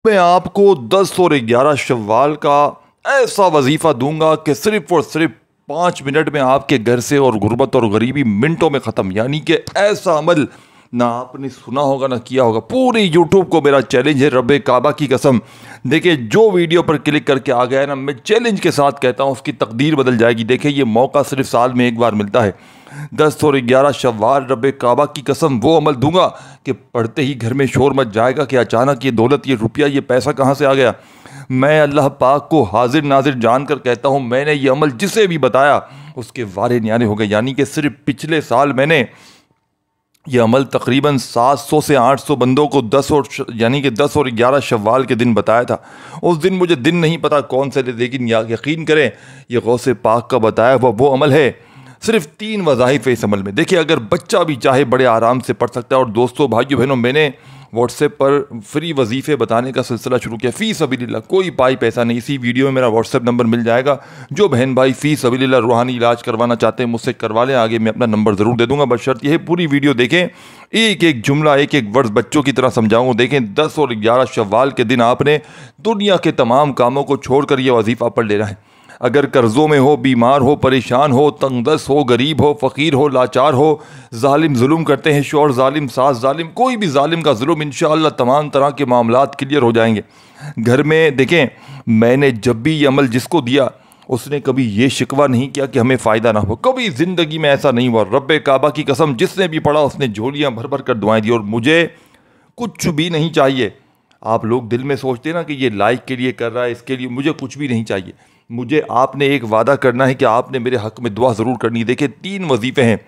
मैं आपको 10 और 11 शव्वाल का ऐसा वजीफ़ा दूंगा कि सिर्फ और सिर्फ 5 मिनट में आपके घर से और गुर्बत और गरीबी मिनटों में ख़त्म। यानी कि ऐसा अमल ना आपने सुना होगा ना किया होगा। पूरे यूट्यूब को मेरा चैलेंज है, रब्बे काबा की कसम। देखिए, जो वीडियो पर क्लिक करके आ गया है ना, मैं चैलेंज के साथ कहता हूँ उसकी तकदीर बदल जाएगी। देखिए, ये मौका सिर्फ साल में एक बार मिलता है। 10 और 11 शव्वाल, रब्बे काबा की कसम वो अमल दूंगा कि पढ़ते ही घर में शोर मच जाएगा कि अचानक ये दौलत, ये रुपया, ये पैसा कहाँ से आ गया। मैं अल्लाह पाक को हाजिर नाजिर जानकर कहता हूँ, मैंने ये अमल जिसे भी बताया उसके वारे न्यारे हो गए। यानी कि सिर्फ पिछले साल मैंने ये अमल तकरीबन 700 से 800 बंदों को 10 और 11 शव्वाल के दिन बताया था। उस दिन मुझे दिन नहीं पता कौन से थे, लेकिन यकीन करें ये गौसे पाक का बताया हुआ वो अमल है। सिर्फ 3 वज़ाइफ है इस अमल में। देखिए, अगर बच्चा भी चाहे बड़े आराम से पढ़ सकता है। और दोस्तों, भाइयों बहनों, मैंने व्हाट्सएप पर फ्री वजीफ़े बताने का सिलसिला शुरू किया, फ़ी सबीलिल्लाह। कोई पाई पैसा नहीं। इसी वीडियो में मेरा व्हाट्सएप नंबर मिल जाएगा। जो बहन भाई फ़ी सबीलिल्लाह रूहानी इलाज करवाना चाहते हैं मुझसे करवा लें। आगे मैं अपना नंबर ज़रूर दे दूंगा, बशर्त यह है पूरी वीडियो देखें, एक एक जुमला, एक एक वर्ड बच्चों की तरह समझाऊंगा। देखें, 10 और 11 शव्वाल के दिन आपने दुनिया के तमाम कामों को छोड़कर यह वजीफ़ा पढ़ लेना है। अगर कर्ज़ों में हो, बीमार हो, परेशान हो, तंगदस्त हो, गरीब हो, फ़कीर हो, लाचार हो, जालिम जुल्म करते हैं, शौहर जालिम, सास जालिम, कोई भी जालिम का जुल्म, इंशाअल्लाह तमाम तरह के मामलात क्लियर हो जाएंगे। घर में देखें, मैंने जब भी ये अमल जिसको दिया उसने कभी ये शिकवा नहीं किया कि हमें फ़ायदा ना हो। कभी ज़िंदगी में ऐसा नहीं हुआ। रब्बे काबा की कसम, जिसने भी पढ़ा उसने झोलियाँ भर भर कर दुआएं दी। और मुझे कुछ भी नहीं चाहिए। आप लोग दिल में सोचते हैं ना कि ये लाइक के लिए कर रहा है, इसके लिए। मुझे कुछ भी नहीं चाहिए। मुझे आपने एक वादा करना है कि आपने मेरे हक़ में दुआ ज़रूर करनी है। देखिए, 3 वजीफ़े हैं,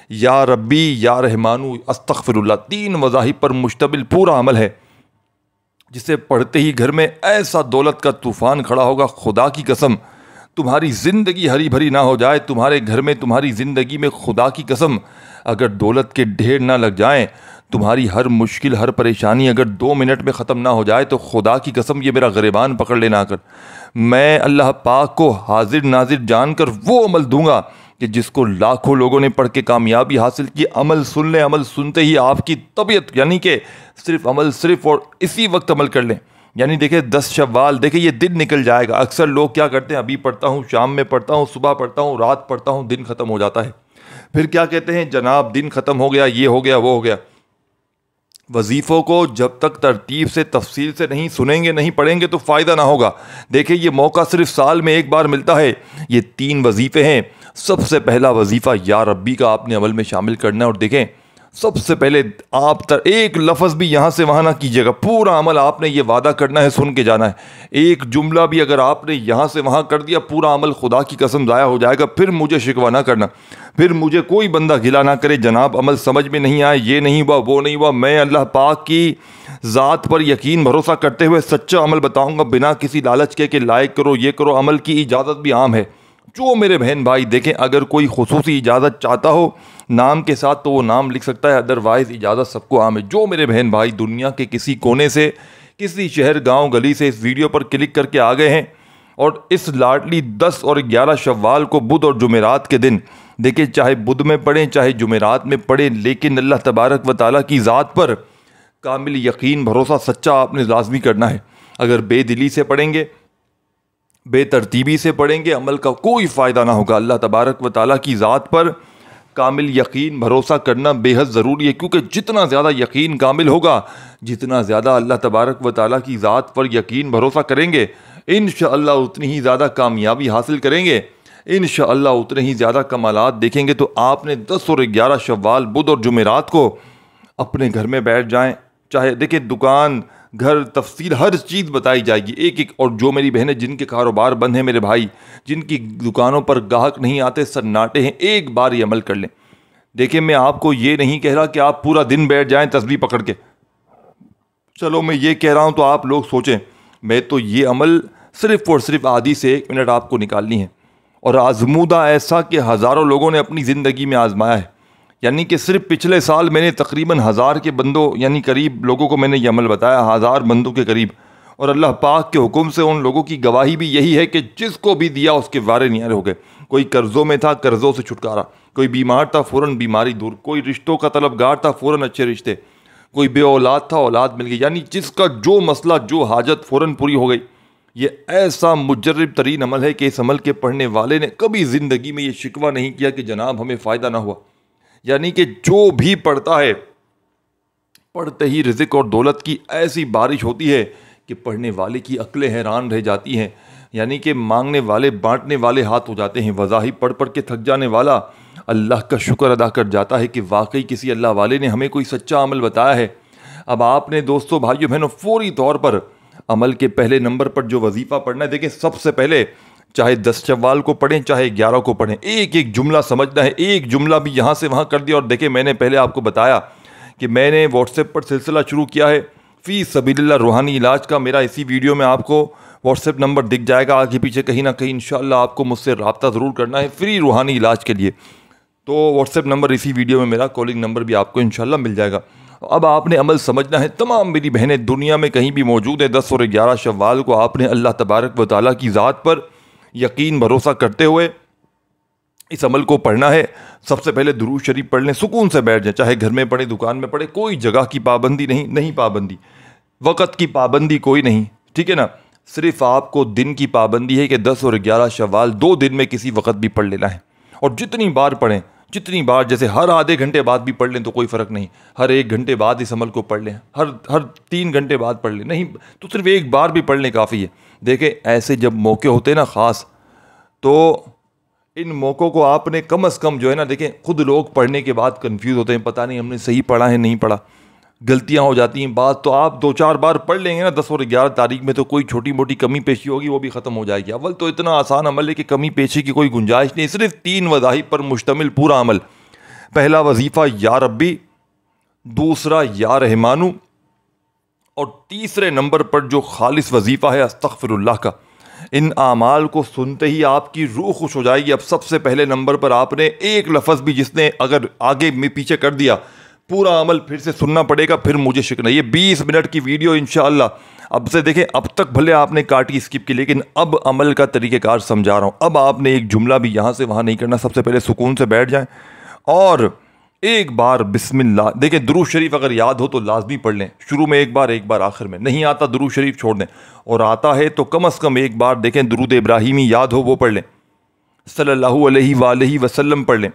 या रब्बी, या रहमानु, अस्तग़फिरुल्लाह। 3 वज़ाहिब पर मुश्तमिल पूरा अमल है, जिसे पढ़ते ही घर में ऐसा दौलत का तूफ़ान खड़ा होगा। खुदा की कसम, तुम्हारी ज़िंदगी हरी भरी ना हो जाए, तुम्हारे घर में, तुम्हारी ज़िंदगी में, खुदा की कसम, अगर दौलत के ढेर ना लग जाएं, तुम्हारी हर मुश्किल, हर परेशानी अगर 2 मिनट में ख़त्म ना हो जाए, तो खुदा की कसम ये मेरा गिरबान पकड़ लेना आकर। मैं अल्लाह पाक को हाजिर नाजिर जानकर वो अमल दूंगा कि जिसको लाखों लोगों ने पढ़ के कामयाबी हासिल की। अमल सुन लें, अमल सुनते ही आपकी तबीयत, यानी कि सिर्फ अमल, सिर्फ और इसी वक्त अमल कर लें। यानी देखिए, 10 शव्वाल, देखिए ये दिन निकल जाएगा। अक्सर लोग क्या करते हैं, अभी पढ़ता हूँ, शाम में पढ़ता हूँ, सुबह पढ़ता हूँ, रात पढ़ता हूँ, दिन ख़त्म हो जाता है। फिर क्या कहते हैं, जनाब दिन ख़त्म हो गया, ये हो गया, वो हो गया। वजीफ़ों को जब तक तरतीब से, तफसील से नहीं सुनेंगे, नहीं पढ़ेंगे, तो फ़ायदा ना होगा। देखिए, ये मौका सिर्फ साल में एक बार मिलता है। ये 3 वजीफ़े हैं। सबसे पहला वजीफ़ा या रब्बी का आपने अमल में शामिल करना है। और देखें, सबसे पहले आप एक लफ्ज़ भी यहाँ से वहाँ ना कीजिएगा। पूरा अमल आपने ये वादा करना है, सुन के जाना है। एक जुमला भी अगर आपने यहाँ से वहाँ कर दिया, पूरा अमल खुदा की कसम ज़ाया हो जाएगा। फिर मुझे शिकवा ना करना, फिर मुझे कोई बंदा गिला ना करे, जनाब अमल समझ में नहीं आया, ये नहीं हुआ, वो नहीं हुआ। मैं अल्लाह पाक की ज़ात पर यकीन भरोसा करते हुए सच्चा अमल बताऊँगा, बिना किसी लालच के कि लाइक करो, ये करो। अमल की इजाज़त भी आम है। जो मेरे बहन भाई देखें, अगर कोई खुसूसी इजाज़त चाहता हो नाम के साथ, तो वो नाम लिख सकता है, अदरवाइज़ इजाज़त सबको आम है। जो मेरे बहन भाई दुनिया के किसी कोने से, किसी शहर, गांव, गली से इस वीडियो पर क्लिक करके आ गए हैं और इस लाडली 10 और 11 शव्वाल को बुध और जुमेरात के दिन, देखिए चाहे बुध में पढ़ें चाहे जुमेरात में पढ़ें, लेकिन अल्लाह तबारक व तआला की ज़ात पर कामिल यकीन भरोसा सच्चा आपने लाजमी करना है। अगर बेदिली से पढ़ेंगे, बेतरतीबी से पढ़ेंगे, अमल का कोई फ़ायदा ना होगा। अल्लाह तबारक व तआला की ज़ात पर कामिल यकीन भरोसा करना बेहद ज़रूरी है, क्योंकि जितना ज़्यादा यकीन कामिल होगा, जितना ज़्यादा अल्लाह तबारक व तआला की ज़ात पर यकीन भरोसा करेंगे, इंशाअल्लाह उतनी ही ज़्यादा कामयाबी हासिल करेंगे, इंशाअल्लाह उतने ही ज़्यादा कमालात देखेंगे। तो आपने 10 और 11 शव्वाल, बुध और जुमेरात को अपने घर में बैठ जाएं। चाहे देखिए, दुकान, घर, तफसील हर चीज़ बताई जाएगी एक एक। और जो मेरी बहनें जिनके कारोबार बंद हैं, मेरे भाई जिनकी दुकानों पर ग्राहक नहीं आते, सन्नाटे हैं, एक बार ये अमल कर लें। देखिए, मैं आपको ये नहीं कह रहा कि आप पूरा दिन बैठ जाएं तस्बीह पकड़ के। चलो, मैं ये कह रहा हूँ तो आप लोग सोचें, मैं तो ये अमल सिर्फ और सिर्फ आधी से 1 मिनट आपको निकालनी है। और आजमूदा ऐसा कि हज़ारों लोगों ने अपनी ज़िंदगी में आजमाया है। यानी कि सिर्फ पिछले साल मैंने तकरीबन 1000 के बंदों, यानी करीब लोगों को मैंने ये अमल बताया, 1000 बंदों के करीब। और अल्लाह पाक के हुक्म से उन लोगों की गवाही भी यही है कि जिसको भी दिया उसके वारे न्यारे हो गए। कोई कर्ज़ों में था, कर्ज़ों से छुटकारा, कोई बीमार था, फ़ौरन बीमारी दूर, कोई रिश्तों का तलबगार था, फ़ौरन अच्छे रिश्ते, कोई बे औलाद था, औलाद मिल गई, यानी जिसका जो मसला, जो हाजत फ़ौरन पूरी हो गई। ये ऐसा मुजर्रब तरीन अमल है कि इस अमल के पढ़ने वाले ने कभी ज़िंदगी में ये शिकवा नहीं किया कि जनाब हमें फ़ायदा ना हुआ। यानी कि जो भी पढ़ता है, पढ़ते ही रिज़्क़ और दौलत की ऐसी बारिश होती है कि पढ़ने वाले की अक्लें हैरान रह जाती हैं। यानी कि मांगने वाले बांटने वाले हाथ हो जाते हैं। वज़ाहिब पढ़ पढ़ के थक जाने वाला अल्लाह का शुक्र अदा कर जाता है कि वाकई किसी अल्लाह वाले ने हमें कोई सच्चा अमल बताया है। अब आपने दोस्तों, भाइयों बहनों, फौरी तौर पर अमल के पहले नंबर पर जो वजीफ़ा पढ़ना है, देखें सबसे पहले चाहे 10 शव्वाल को पढ़ें चाहे 11 को पढ़ें, एक एक जुमला समझना है। एक जुमला भी यहाँ से वहाँ कर दिया। और देखें, मैंने पहले आपको बताया कि मैंने व्हाट्सएप पर सिलसिला शुरू किया है फ़ी सबीलिल्लाह रूहानी इलाज का। मेरा इसी वीडियो में आपको व्हाट्सएप नंबर दिख जाएगा आगे पीछे कहीं ना कहीं। इंशाअल्लाह आपको मुझसे रब्ता ज़रूर करना है फ्री रूहानी इलाज के लिए। तो व्हाट्सएप नंबर इसी वीडियो में, मेरा कॉलिंग नंबर भी आपको इंशाअल्लाह मिल जाएगा। अब आपने अमल समझना है। तमाम मेरी बहनें दुनिया में कहीं भी मौजूद है, 10 और 11 शव्वाल को आपने अल्लाह तबारक व तआला की ज़ात पर यकीन भरोसा करते हुए इस अमल को पढ़ना है। सबसे पहले दुरूद शरीफ पढ़ लें, सुकून से बैठ जाए, चाहे घर में पढ़े, दुकान में पढ़े, कोई जगह की पाबंदी नहीं पाबंदी, वक़्त की पाबंदी कोई नहीं, ठीक है ना। सिर्फ आपको दिन की पाबंदी है कि 10 और 11 शव्वाल 2 दिन में किसी वक़्त भी पढ़ लेना है। और जितनी बार पढ़ें, जितनी बार, जैसे हर आधे घंटे बाद भी पढ़ लें तो कोई फ़र्क नहीं, हर 1 घंटे बाद इस अमल को पढ़ लें, हर 3 घंटे बाद पढ़ लें, नहीं तो सिर्फ एक बार भी पढ़ लें काफ़ी है। देखें, ऐसे जब मौके होते हैं ना ख़ास, तो इन मौक़ों को आपने कम अज़ कम जो है ना, देखें खुद लोग पढ़ने के बाद कंफ्यूज होते हैं, पता नहीं हमने सही पढ़ा है नहीं पढ़ा, गलतियां हो जाती हैं। बात तो आप 2-4 बार पढ़ लेंगे ना 10 और 11 तारीख में, तो कोई छोटी मोटी कमी पेशी होगी वो भी ख़त्म हो जाएगी। अव्वल तो इतना आसान अमल है कि कमी पेशी की कोई गुंजाइश नहीं। सिर्फ 3 वज़ाहिब पर मुश्तमिल पूरा अमल। पहला वजीफ़ा या रब्बी, दूसरा या रहमानु, और तीसरे नंबर पर जो खालिस वजीफ़ा है अस्तग़फिरुल्लाह का। इन आमाल को सुनते ही आपकी रूह खुश हो जाएगी। अब सबसे पहले नंबर पर आपने एक लफ्ज़ भी जिसने अगर आगे में पीछे कर दिया, पूरा अमल फिर से सुनना पड़ेगा, फिर मुझे शिक नहीं। ये 20 मिनट की वीडियो इंशाअल्लाह अब से, देखें अब तक भले आपने काटी स्किप की, लेकिन अब अमल का तरीक़ेकार समझा रहा हूँ। अब आपने एक जुमला भी यहाँ से वहाँ नहीं करना। सबसे पहले सुकून से बैठ जाएं और एक बार बिस्मिल्लाह, देखें दुरूद शरीफ अगर याद हो तो लाजमी पढ़ लें, शुरू में एक बार आखिर में। नहीं आता दुरूद शरीफ छोड़ दें, और आता है तो कम अज़ कम एक बार, देखें दुरूद इब्राहिमी याद हो वो पढ़ लें, सल्लल्लाहु अलैहि वसल्लम पढ़ लें,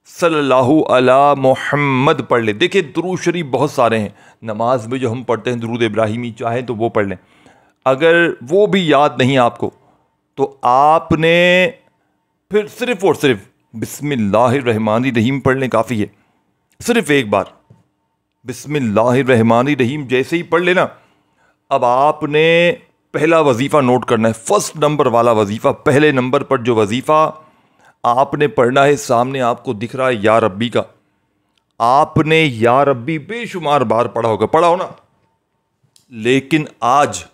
सल्लल्लाहु अला मुहम्मद पढ़ लें। देखिए दुरूद शरीफ बहुत सारे हैं, नमाज में जो हम पढ़ते हैं दुरूद इब्राहिमी चाहे तो वो पढ़ लें। अगर वो भी याद नहीं आपको तो आपने फिर सिर्फ़ और सिर्फ बिस्मिल्लाहिर्रहमानिर्रहीम पढ़ लें, काफ़ी है। सिर्फ एक बार बिस्मिल्लाहिर्रहमानिर्रहीम जैसे ही पढ़ लेना, अब आपने पहला वजीफ़ा नोट करना है, फर्स्ट नंबर वाला वजीफ़ा। पहले नंबर पर जो वजीफ़ा आपने पढ़ना है, सामने आपको दिख रहा है या रब्बी का। आपने या रब्बी बेशुमार बार पढ़ा हो ना, लेकिन आज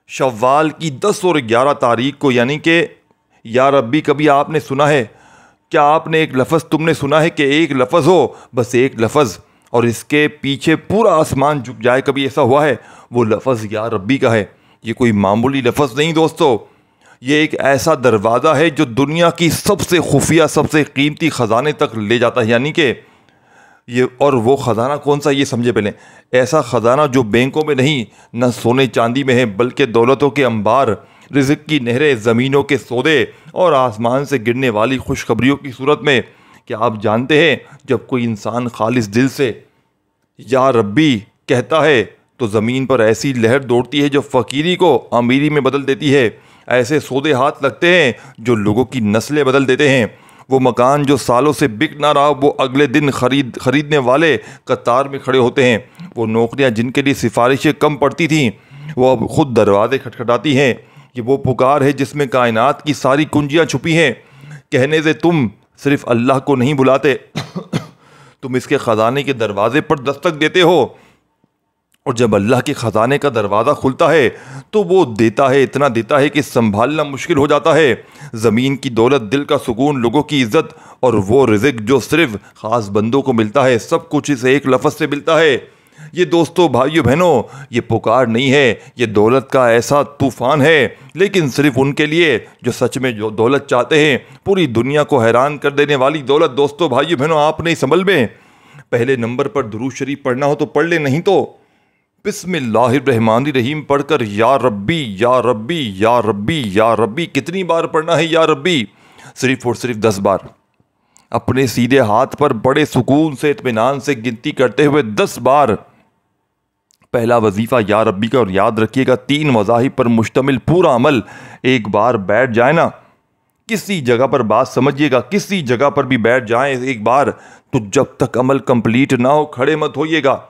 शव्वाल की 10 और 11 तारीख को, यानी कि या रब्बी कभी आपने सुना है? क्या आपने एक लफ्ज़ तुमने सुना है कि एक लफ्ज़ हो, बस एक लफ्ज़, और इसके पीछे पूरा आसमान झुक जाए? कभी ऐसा हुआ है? वो लफ्ज़ या रब्बी का है। ये कोई मामूली लफ्ज़ नहीं दोस्तों, ये एक ऐसा दरवाज़ा है जो दुनिया की सबसे खुफिया, सबसे कीमती ख़जाने तक ले जाता है। यानी कि ये, और वो ख़जाना कौन सा ये समझे पहले, ऐसा ख़जाना जो बैंकों में नहीं, न सोने चांदी में है, बल्कि दौलतों के अंबार, रिज़्क़ की नहरें, ज़मीनों के सौदे और आसमान से गिरने वाली खुशखबरियों की सूरत में। क्या आप जानते हैं जब कोई इंसान खालिस दिल से या रब्बी कहता है तो ज़मीन पर ऐसी लहर दौड़ती है जो फ़कीरी को अमीरी में बदल देती है। ऐसे सौदे हाथ लगते हैं जो लोगों की नस्लें बदल देते हैं। वो मकान जो सालों से बिक ना रहा, वो अगले दिन खरीदने वाले कतार में खड़े होते हैं। वो नौकरियां जिनके लिए सिफारिशें कम पड़ती थीं, वो अब खुद दरवाजे खटखटाती हैं। ये वो पुकार है जिसमें कायनात की सारी कुंजियां छुपी हैं। कहने से तुम सिर्फ अल्लाह को नहीं बुलाते तुम इसके ख़जाने के दरवाजे पर दस्तक देते हो, और जब अल्लाह के ख़जाने का दरवाज़ा खुलता है तो वो देता है, इतना देता है कि संभालना मुश्किल हो जाता है। ज़मीन की दौलत, दिल का सुकून, लोगों की इज़्ज़त, और वो रिज़्क़ जो सिर्फ ख़ास बंदों को मिलता है, सब कुछ इस एक लफ्ज़ से मिलता है। ये दोस्तों, भाइयों बहनों, ये पुकार नहीं है, ये दौलत का ऐसा तूफ़ान है, लेकिन सिर्फ उनके लिए जो सच में जो दौलत चाहते हैं, पूरी दुनिया को हैरान कर देने वाली दौलत। दोस्तों, भाइयों बहनों, आपने इस अमल में पहले नंबर पर दुरूद शरीफ पढ़ना हो तो पढ़ ले, नहीं तो बिस्मिल्लाहिर्रहमानिर्रहीम पढ़कर या रब्बी या रब्बी या रब्बी या रब्बी कितनी बार पढ़ना है या रब्बी? सिर्फ और सिर्फ 10 बार। अपने सीधे हाथ पर बड़े सुकून से इत्मीनान से गिनती करते हुए 10 बार पहला वजीफा या रब्बी का। और याद रखिएगा 3 मज़ाहिब पर मुश्तमिल पूरा अमल एक बार बैठ जाए ना, किसी जगह पर बात समझिएगा, किसी जगह पर भी बैठ जाए एक बार, तो जब तक अमल कंप्लीट ना हो खड़े मत होइएगा।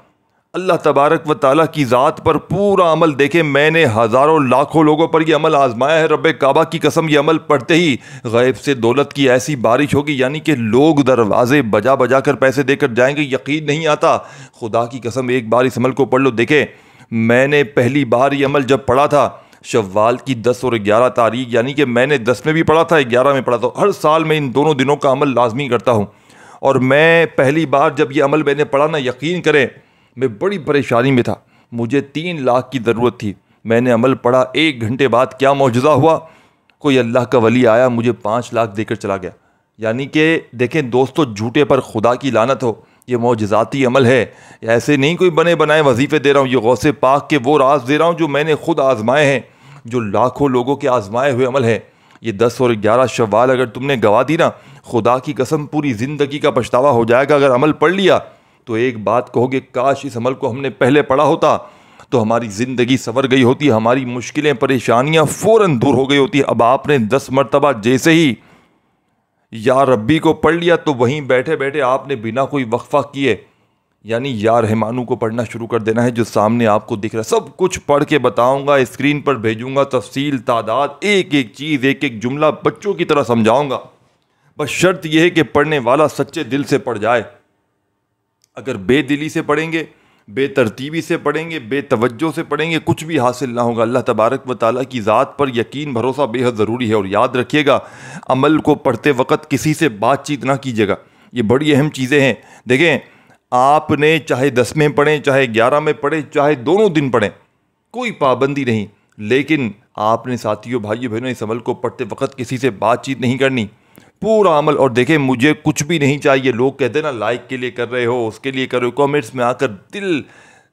अल्लाह तबारक व ताला की ज़ात पर पूरा अमल देखे, मैंने हज़ारों लाखों लोगों पर यह अमल आजमाया है। रब्बे काबा की कसम, यह अमल पढ़ते ही गैब से दौलत की ऐसी बारिश होगी, यानी कि लोग दरवाजे बजा बजा कर पैसे देकर जाएंगे, यकीन नहीं आता। खुदा की कसम एक बार इस अमल को पढ़ लो। देखे, मैंने पहली बार ये अमल जब पढ़ा था शव्वाल की 10 और 11 तारीख, यानी कि मैंने 10 में भी पढ़ा था, 11 में पढ़ा था। हर साल मैं इन दोनों दिनों का अमल लाजमी करता हूँ। और मैं पहली बार जब ये अमल मैंने पढ़ा ना, यकीन करें मैं बड़ी परेशानी में था, मुझे 3 लाख की ज़रूरत थी। मैंने अमल पढ़ा, 1 घंटे बाद क्या मौजज़ा हुआ, कोई अल्लाह का वली आया, मुझे 5 लाख देकर चला गया। यानी कि देखें दोस्तों, झूठे पर खुदा की लानत हो, ये मौजज़ाती अमल है। ऐसे नहीं कोई बने बनाए वजीफ़े दे रहा हूँ, ये गौसे पाक के वो राज दे रहा हूँ जो मैंने खुद आजमाए हैं, जो लाखों लोगों के आजमाए हुए अमल है। ये 10 और 11 शव्वाल अगर तुमने गवा दी ना, खुदा की कसम पूरी ज़िंदगी का पछतावा हो जाएगा। अगर अमल पढ़ लिया तो एक बात कहोगे, काश इस अमल को हमने पहले पढ़ा होता तो हमारी ज़िंदगी संवर गई होती, हमारी मुश्किलें परेशानियां फ़ौरन दूर हो गई होती। अब आपने 10 मरतबा जैसे ही या रब्बी को पढ़ लिया तो वहीं बैठे बैठे आपने बिना कोई वक्फा किए यानी या रहमानू को पढ़ना शुरू कर देना है, जो सामने आपको दिख रहा है। सब कुछ पढ़ के बताऊंगा, स्क्रीन पर भेजूंगा, तफसील, तादाद, एक एक चीज़, एक एक जुमला बच्चों की तरह समझाऊंगा। बस शर्त यह है कि पढ़ने वाला सच्चे दिल से पढ़ जाए। अगर बेदिली से पढ़ेंगे, बेतरतीबी से पढ़ेंगे, बेतवज्जो से पढ़ेंगे, कुछ भी हासिल ना होगा। अल्लाह तबारक व ताला की ज़ात पर यकीन भरोसा बेहद ज़रूरी है। और याद रखिएगा, अमल को पढ़ते वक्त किसी से बातचीत ना कीजिएगा, ये बड़ी अहम चीज़ें हैं। देखें, आपने चाहे 10 में पढ़ें, चाहे 11 में पढ़ें, चाहे दोनों दिन पढ़ें, कोई पाबंदी नहीं, लेकिन आपने साथियों, भाइयों बहनों, इस अमल को पढ़ते वक्त किसी से बातचीत नहीं करनी, पूरा अमल। और देखें, मुझे कुछ भी नहीं चाहिए। लोग कहते हैं ना, लाइक के लिए कर रहे हो, उसके लिए कर रहे हो, कमेंट्स में आकर दिल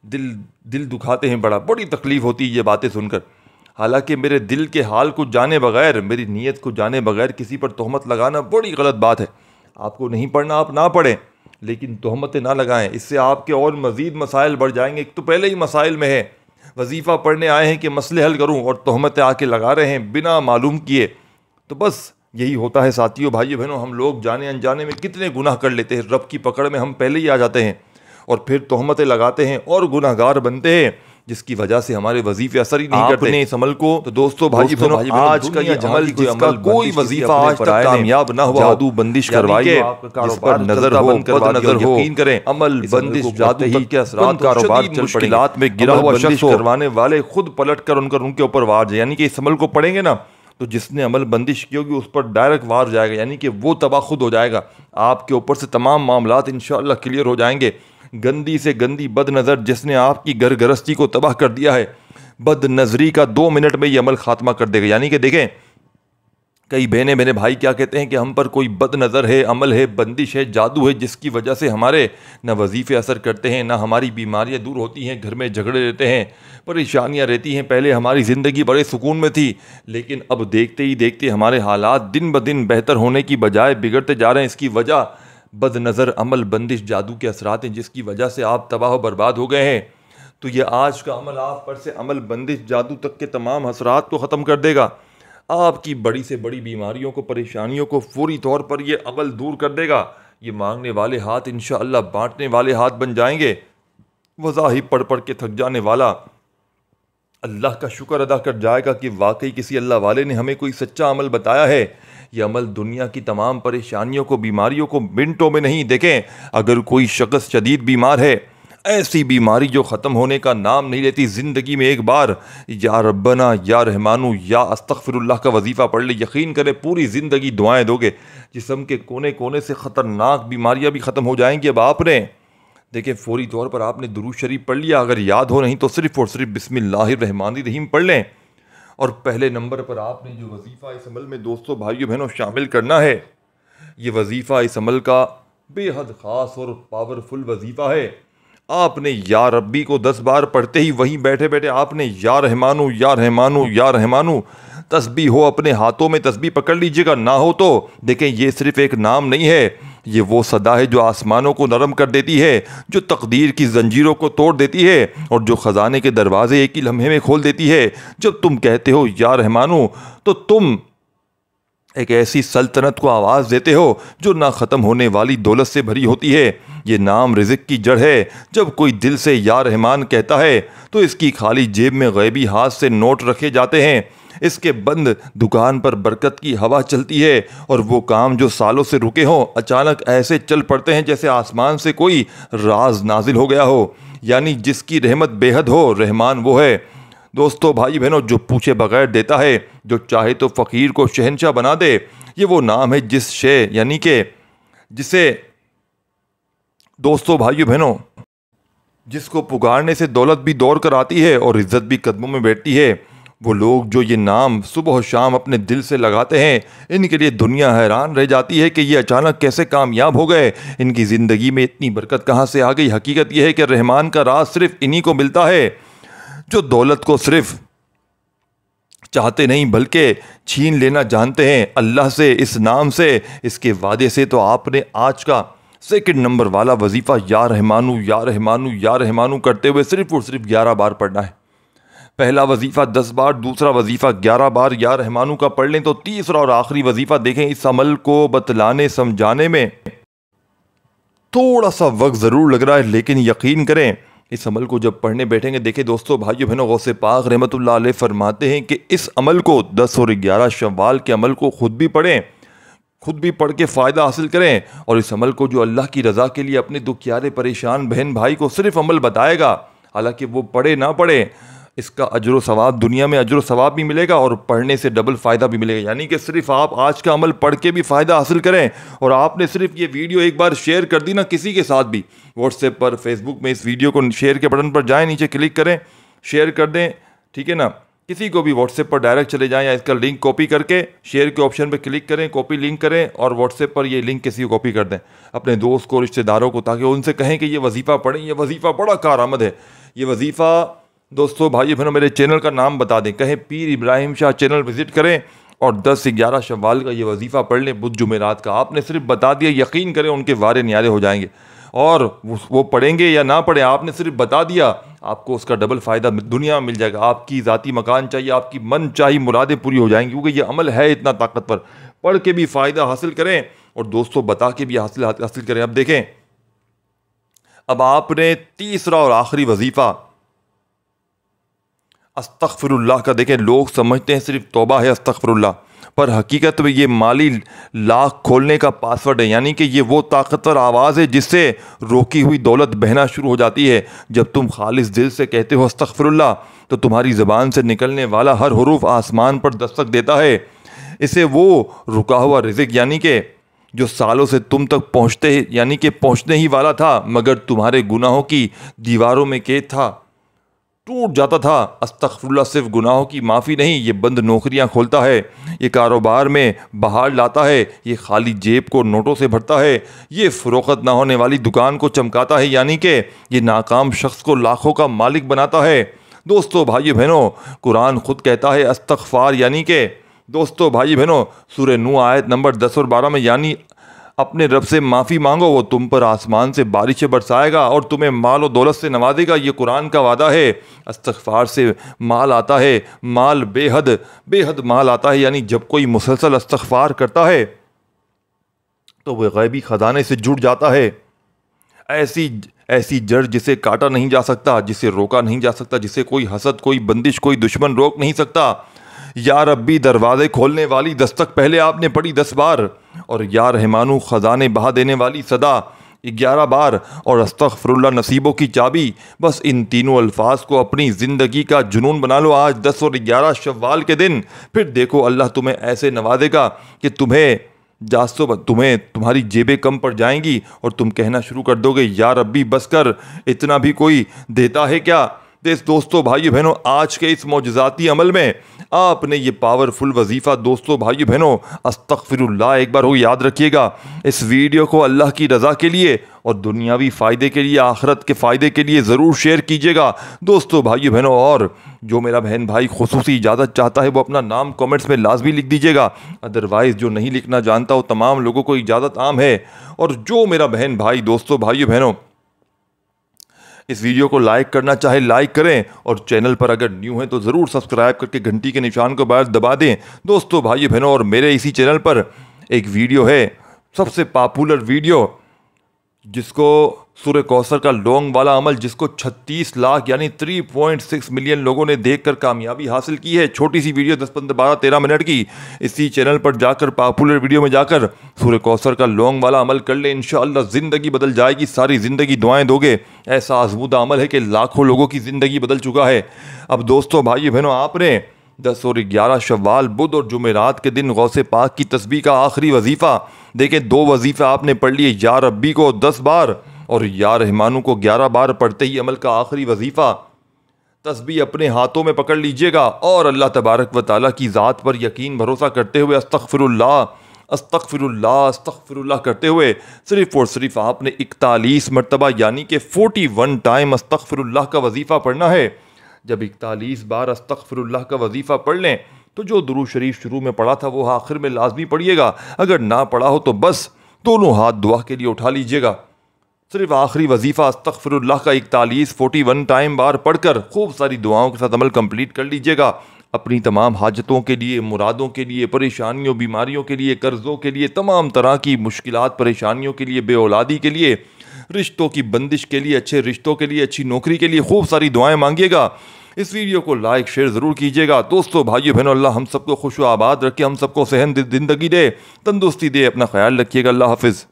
दिल दिल दुखाते हैं, बड़ी तकलीफ़ होती है ये बातें सुनकर। हालांकि मेरे दिल के हाल को जाने बगैर, मेरी नीयत को जाने बगैर किसी पर तोहमत लगाना बड़ी गलत बात है। आपको नहीं पढ़ना, आप ना पढ़ें, लेकिन तोहमतें ना लगाएं, इससे आपके और मज़ीद मसाइल बढ़ जाएंगे। एक तो पहले ही मसाइल में है, वजीफ़ा पढ़ने आए हैं कि मसले हल करूं, और तोहमतें आके लगा रहे हैं बिना मालूम किए। तो बस यही होता है साथियों, भाइयों बहनों, हम लोग जाने अनजाने में कितने गुनाह कर लेते हैं। रब की पकड़ में हम पहले ही आ जाते हैं और फिर तोहमतें लगाते हैं और गुनाहगार बनते हैं, जिसकी वजह से हमारे वजीफे असर ही नहीं करते इस अमल को। तो दोस्तों, भाई बहनों, आज का ये अमल, जिसका कोई वजीफा आज तक कामयाब ना हुआ, जादू बंदिश करवाइए, जिस पर नजर हो, बद नजर हो, यकीन करें अमल बंदिश जादू के असरात, कारोबार मुश्किलात में गिरा हुआ शख्स करवाने वाले खुद पलट कर उनके ऊपर वार जाए। यानी कि इस अमल को पढ़ेंगे ना, तो जिसने अमल बंदिश की होगी उस पर डायरेक्ट वार जाएगा, यानी कि वो तबाह खुद हो जाएगा। आपके ऊपर से तमाम मामलात इंशाअल्लाह क्लियर हो जाएंगे। गंदी से गंदी बद नज़र जिसने आपकी घर गृहस्थी को तबाह कर दिया है, बद नज़री का 2 मिनट में ये अमल खात्मा कर देगा। यानी कि देखें, कई बहने मेरे भाई क्या कहते हैं कि हम पर कोई बद नज़र है, अमल है, बंदिश है, जादू है, जिसकी वजह से हमारे न वजीफ़े असर करते हैं, ना हमारी बीमारियां दूर होती हैं, घर में झगड़े रहते हैं, परेशानियां रहती हैं। पहले हमारी ज़िंदगी बड़े सुकून में थी, लेकिन अब देखते ही देखते हमारे हालात दिन ब दिन बेहतर होने की बजाय बिगड़ते जा रहे हैं। इसकी वजह बद नज़र, अमल, बंदिश, जादू के असरात हैं, जिसकी वजह से आप तबाह बर्बाद हो गए हैं। तो ये आज का अमल आप पर से अमल, बंदिश, जादू तक के तमाम असरात को ख़त्म कर देगा। आपकी बड़ी से बड़ी बीमारियों को, परेशानियों को फौरी तौर पर यह अमल दूर कर देगा। ये मांगने वाले हाथ इंशाअल्लाह बांटने वाले हाथ बन जाएंगे। वज़ाहिब पढ़ पढ़ के थक जाने वाला अल्लाह का शुक्र अदा कर जाएगा कि वाकई किसी अल्लाह वाले ने हमें कोई सच्चा अमल बताया है। यह अमल दुनिया की तमाम परेशानियों को, बीमारियों को मिनटों में नहीं, देखें, अगर कोई शख्स शदीद बीमार है, ऐसी बीमारी जो ख़त्म होने का नाम नहीं लेती, ज़िंदगी में एक बार या रब्बना, या रहमानू, या अस्तग़फिरुल्लाह का वजीफ़ा पढ़ ले, यकीन करें पूरी ज़िंदगी दुआएं दोगे, जिस्म के कोने कोने से ख़तरनाक बीमारियां भी ख़त्म हो जाएंगी। अब आपने देखें, फौरी तौर पर आपने दुरूद शरीफ पढ़ लिया, अगर याद हो नहीं तो सिर्फ़ और सिर्फ बिस्मिल्लाहिर्रहमानिर्रहीम पढ़ लें। और पहले नंबर पर आपने जो वजीफ़ा इस अमल में दोस्तों, भाइयों बहनों, शामिल करना है, ये वजीफ़ा इस अमल का बेहद ख़ास और पावरफुल वजीफ़ा है। आपने या रब्बी को 10 बार पढ़ते ही वहीं बैठे बैठे आपने या रहमानु या रहमानु या रहमानु, तस्बीह हो अपने हाथों में तस्बीह पकड़ लीजिएगा, ना हो तो देखें ये सिर्फ एक नाम नहीं है, ये वो सदा है जो आसमानों को नरम कर देती है, जो तकदीर की जंजीरों को तोड़ देती है और जो ख़जाने के दरवाजे एक ही लम्हे में खोल देती है। जब तुम कहते हो या रहमानु तो तुम एक ऐसी सल्तनत को आवाज़ देते हो जो ना ख़त्म होने वाली दौलत से भरी होती है। ये नाम रिज़्क़ की जड़ है। जब कोई दिल से या रहमान कहता है तो इसकी खाली जेब में गैबी हाथ से नोट रखे जाते हैं, इसके बंद दुकान पर बरकत की हवा चलती है और वो काम जो सालों से रुके हों अचानक ऐसे चल पड़ते हैं जैसे आसमान से कोई राज नाजिल हो गया हो। यानी जिसकी रहमत बेहद हो, रहमान वो है। दोस्तों भाई बहनों, जो पूछे बगैर देता है, जो चाहे तो फ़कीर को शहंशाह बना दे, ये वो नाम है जिस शे यानी कि जिसे दोस्तों भाइयों बहनों जिसको पुकारने से दौलत भी दौड़ कर आती है और इज़्ज़त भी कदमों में बैठती है। वो लोग जो ये नाम सुबह शाम अपने दिल से लगाते हैं, इनके लिए दुनिया हैरान रह जाती है कि ये अचानक कैसे कामयाब हो गए, इनकी ज़िंदगी में इतनी बरकत कहाँ से आ गई। हकीकत यह है कि रहमान का राज सिर्फ इन्हीं को मिलता है जो दौलत को सिर्फ चाहते नहीं बल्कि छीन लेना जानते हैं अल्लाह से, इस नाम से, इसके वादे से। तो आपने आज का सेकंड नंबर वाला वजीफ़ा या रहमानु या रहमानु या रहमानु करते हुए सिर्फ और सिर्फ 11 बार पढ़ना है। पहला वजीफ़ा 10 बार, दूसरा वजीफ़ा 11 बार या रहमानु का पढ़ लें तो तीसरा और आखिरी वजीफ़ा देखें। इस अमल को बतलाने समझाने में थोड़ा सा वक्त ज़रूर लग रहा है, लेकिन यकीन करें इस अमल को जब पढ़ने बैठेंगे, देखें दोस्तों भाइयों बहनों, गौसे पाक रहमतुल्लाह अलैह फरमाते हैं कि इस अमल को 10 और 11 शव्वाल के अमल को खुद भी पढ़ें, खुद भी पढ़ के फ़ायदा हासिल करें। और इस अमल को जो अल्लाह की रज़ा के लिए अपने दुखियारे परेशान बहन भाई को सिर्फ अमल बताएगा, हालांकि वो पढ़े ना पढ़े, इसका अजर व सवाब दुनिया में अजर व सवाब भी मिलेगा और पढ़ने से डबल फ़ायदा भी मिलेगा। यानी कि सिर्फ आप आज का अमल पढ़ के भी फ़ायदा हासिल करें और आपने सिर्फ ये वीडियो एक बार शेयर कर दी ना किसी के साथ भी, व्हाट्सएप पर, फेसबुक में इस वीडियो को शेयर के बटन पर जाएं, नीचे क्लिक करें, शेयर कर दें, ठीक है ना। किसी को भी व्हाट्सएप पर डायरेक्ट चले जाएं या इसका लिंक कॉपी करके शेयर के ऑप्शन पर क्लिक करें, कॉपी लिंक करें और व्हाट्सएप पर ये लिंक किसी को कॉपी कर दें अपने दोस्त को, रिश्तेदारों को, ताकि उनसे कहें कि ये वजीफ़ा पढ़ें, ये वजीफ़ा बड़ा कारआमद है। ये वजीफ़ा दोस्तों भाइयों बहनों, मेरे चैनल का नाम बता दें, कहें पीर इब्राहिम शाह चैनल विज़िट करें और 10 से 11 शव्वाल का ये वजीफ़ा पढ़ लें बुध जुमेरात का। आपने सिर्फ बता दिया, यकीन करें उनके वारे न्यारे हो जाएंगे और वो पढ़ेंगे या ना पढ़ें, आपने सिर्फ बता दिया, आपको उसका डबल फ़ायदा दुनिया में मिल जाएगा। आपकी ज़ाती मकान चाहिए, आपकी मन चाहिए मुरादें पूरी हो जाएंगी, क्योंकि ये अमल है इतना ताकतवर। पढ़ के भी फ़ायदा हासिल करें और दोस्तों बता के भी हासिल करें। अब देखें, अब आपने तीसरा और आखिरी वजीफ़ा अस्तग़फिरुल्लाह का, देखें लोग समझते हैं सिर्फ तौबा है अस्तग़फिरुल्लाह, पर हकीकत में ये माली लाख खोलने का पासवर्ड है। यानी कि ये वो ताकतवर आवाज़ है जिससे रोकी हुई दौलत बहना शुरू हो जाती है। जब तुम खालिस दिल से कहते हो अस्तग़फिरुल्लाह तो तुम्हारी ज़बान से निकलने वाला हर हुरूफ आसमान पर दस्तक देता है। इसे वो रुका हुआ रिज़्क़ यानी कि जो सालों से तुम तक पहुँचने ही वाला था मगर तुम्हारे गुनाहों की दीवारों में कैद था, टूट जाता था। अस्तग़फिरुल्लाह सिर्फ गुनाहों की माफ़ी नहीं, ये बंद नौकरियां खोलता है, ये कारोबार में बहार लाता है, ये खाली जेब को नोटों से भरता है, ये फ़रोख्त ना होने वाली दुकान को चमकाता है, यानी कि ये नाकाम शख्स को लाखों का मालिक बनाता है। दोस्तों भाइयों बहनों, कुरान खुद कहता है इस्तग़फ़ार, यानी कि दोस्तों भाई बहनों, सूरह नूह आयत नंबर 10 और 12 में, यानी अपने रब से माफ़ी मांगो, वो तुम पर आसमान से बारिशें बरसाएगा और तुम्हें माल और दौलत से नवाजेगा। ये कुरान का वादा है। इस्तग़फ़ार से माल आता है, माल बेहद माल आता है। यानी जब कोई मुसलसल इस्तग़फ़ार करता है तो वह गैबी ख़जाने से जुड़ जाता है। ऐसी जड़ जिसे काटा नहीं जा सकता, जिसे रोका नहीं जा सकता, जिसे कोई हसद, कोई बंदिश, कोई दुश्मन रोक नहीं सकता। या रब्बी दरवाज़े खोलने वाली दस्तक पहले आपने पढ़ी 10 बार और या रहमानु ख़जाने बहा देने वाली सदा 11 बार और अस्तग़फिरुल्लाह नसीबों की चाबी। बस इन तीनों अल्फाज को अपनी ज़िंदगी का जुनून बना लो आज 10 और 11 शव्वाल के दिन। फिर देखो अल्लाह तुम्हें ऐसे नवाजेगा कि तुम्हारी जेबें कम पड़ जाएंगी और तुम कहना शुरू कर दोगे, या रब्बी बस कर, इतना भी कोई देता है क्या? दोस्तों भाइयों बहनों, आज के इस मौजज़ाती अमल में आपने ये पावरफुल वजीफ़ा दोस्तों भाइयों बहनों अस्तगफिरुल्लाह एक बार हो याद रखिएगा। इस वीडियो को अल्लाह की रज़ा के लिए और दुनियावी फ़ायदे के लिए, आखिरत के फ़ायदे के लिए ज़रूर शेयर कीजिएगा दोस्तों भाइयों बहनों। और जो मेरा बहन भाई खुसूसी इजाज़त चाहता है वो अपना नाम कमेंट्स में लाजमी लिख दीजिएगा। अदरवाइज़ जो नहीं लिखना जानता वो तमाम लोगों को इजाज़त आम है। और जो मेरा बहन भाई दोस्तों भाइयों बहनों इस वीडियो को लाइक करना चाहे लाइक करें, और चैनल पर अगर न्यू हैं तो ज़रूर सब्सक्राइब करके घंटी के निशान को बाहर दबा दें दोस्तों भाइयों बहनों। और मेरे इसी चैनल पर एक वीडियो है, सबसे पॉपुलर वीडियो, जिसको सूरह कौसर का लौंग वाला अमल, जिसको 36 लाख यानी 3.6 मिलियन लोगों ने देखकर कामयाबी हासिल की है। छोटी सी वीडियो 10, 15, 12, 13 मिनट की। इसी चैनल पर जाकर पॉपुलर वीडियो में जाकर सूरह कौसर का लौंग वाला अमल कर ले, इंशाअल्लाह ज़िंदगी बदल जाएगी। सारी ज़िंदगी दुआएं दोगे। ऐसा आज़मूदा अमल है कि लाखों लोगों की ज़िंदगी बदल चुका है। अब दोस्तों भाइयों बहनों, आपने 10 और 11 शव्वाल, बुध और जुमेरात के दिन गौसे पाक की तस्बीह का आखिरी वजीफ़ा देखें। 2 वजीफ़े आपने पढ़ लिए, या रब्बी को 10 बार और या रहमानू को 11 बार पढ़ते ही अमल का आखिरी वजीफ़ा तस्बीह अपने हाथों में पकड़ लीजिएगा और अल्लाह तबारक व तआला की ज़ात पर यकीन भरोसा करते हुए अस्तगफिरुल्लाह अस्तगफिरुल्लाह अस्तगफिरुल्लाह करते हुए सिर्फ़ और सिर्फ आपने 41 मरतबा यानी कि 41 टाइम अस्तगफिरुल्लाह का वजीफ़ा पढ़ना है। जब 41 बार अस्तगफिरुल्लाह का वजीफ़ा पढ़ लें तो जो दुरूद शरीफ शुरू में पढ़ा था वो आखिर में लाजमी पढ़िएगा। अगर ना पढ़ा हो तो बस दोनों हाथ दुआ के लिए उठा लीजिएगा। सिर्फ आखिरी वजीफ़ा अस्तगफिरुल्लाह का 41 टाइम बार पढ़कर खूब सारी दुआओं के साथ अमल कंप्लीट कर लीजिएगा। अपनी तमाम हाजतों के लिए, मुरादों के लिए, परेशानियों बीमारियों के लिए, कर्ज़ों के लिए, तमाम तरह की मुश्किलात परेशानियों के लिए, बेऔलादी के लिए, रिश्तों की बंदिश के लिए, अच्छे रिश्तों के लिए, अच्छी नौकरी के लिए खूब सारी दुआएं मांगिएगा। इस वीडियो को लाइक शेयर ज़रूर कीजिएगा दोस्तों भाइयों बहनों। अल्लाह हम सबको खुश व आबाद रखे, हम सबको सेहत ज़िंदगी दे, तंदुरुस्ती दे। अपना ख्याल रखिएगा। अल्लाह हाफिज़।